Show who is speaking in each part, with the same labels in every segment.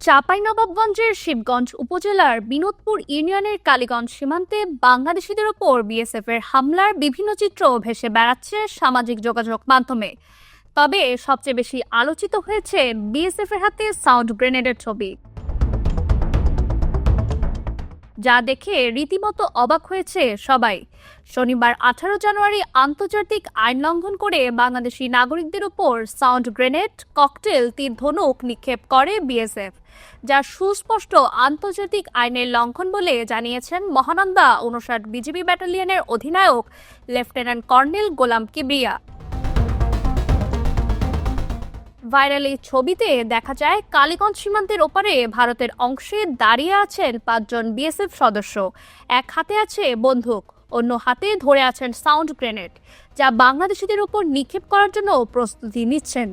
Speaker 1: চাঁপাইনবাবগঞ্জের শিবগঞ্জ উপজেলার বিনোদপুর ইউনিয়নের কালীগঞ্জ সীমান্তে বাংলাদেশিদের ওপর বিএসএফের হামলার বিভিন্ন চিত্র ভেসে বেড়াচ্ছে সামাজিক যোগাযোগ মাধ্যমে। তবে সবচেয়ে বেশি আলোচিত হয়েছে বিএসএফের হাতে সাউন্ড গ্রেনেডের ছবি, যা দেখে রীতিমতো অবাক হয়েছে সবাই। শনিবার 18 জানুয়ারি আন্তর্জাতিক আইন লঙ্ঘন করে বাংলাদেশি নাগরিকদের উপর সাউন্ড গ্রেনেড, ককটেল, তীর ধনুক নিক্ষেপ করে বিএসএফ, যা সুস্পষ্ট আন্তর্জাতিক আইনের লঙ্ঘন বলে জানিয়েছেন মহানন্দা 59 বিজিবি ব্যাটালিয়নের অধিনায়ক লেফটেন্যান্ট কর্নেল গোলাম কিবরিয়া। ভাইরাল এই ছবিতে দেখা যায় কালীগঞ্জ সীমান্তের ওপারে ভারতের অংশে দাঁড়িয়ে আছেন 5 জন বিএসএফ সদস্য। এক হাতে আছে বন্দুক, অন্য হাতে ধরে আছেন সাউন্ড গ্রেনেড, যা বাংলাদেশিদের উপর নিক্ষেপ করার জন্য প্রস্তুতি নিচ্ছেন।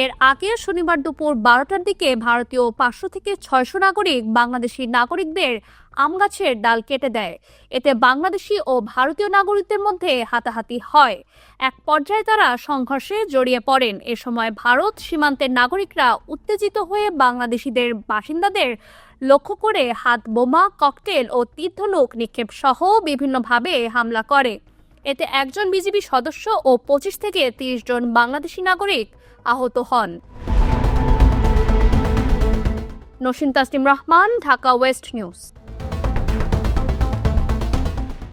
Speaker 1: এর আগে শনিবার দুপুর 12টার দিকে ভারতীয় 500 থেকে 600 নাগরিক বাংলাদেশি নাগরিকদের আম গাছের ডাল কেটে দেয়। এতে বাংলাদেশি ও ভারতীয় নাগরিকদের মধ্যে হাতাহাতি হয়। এক পর্যায়ে তারা সংঘর্ষে জড়িয়ে পড়েন। এ সময় ভারত সীমান্তের নাগরিকরা উত্তেজিত হয়ে বাংলাদেশিদের বাসিন্দাদের লক্ষ্য করে হাত বোমা, ককটেল ও তীর ধনুক নিক্ষেপ সহ বিভিন্নভাবে হামলা করে। এতে একজন বিজিবি সদস্য ও 25 থেকে 30 জন বাংলাদেশি নাগরিক আহত হন। Naushin Tasnim Rahman, Dhaka West news.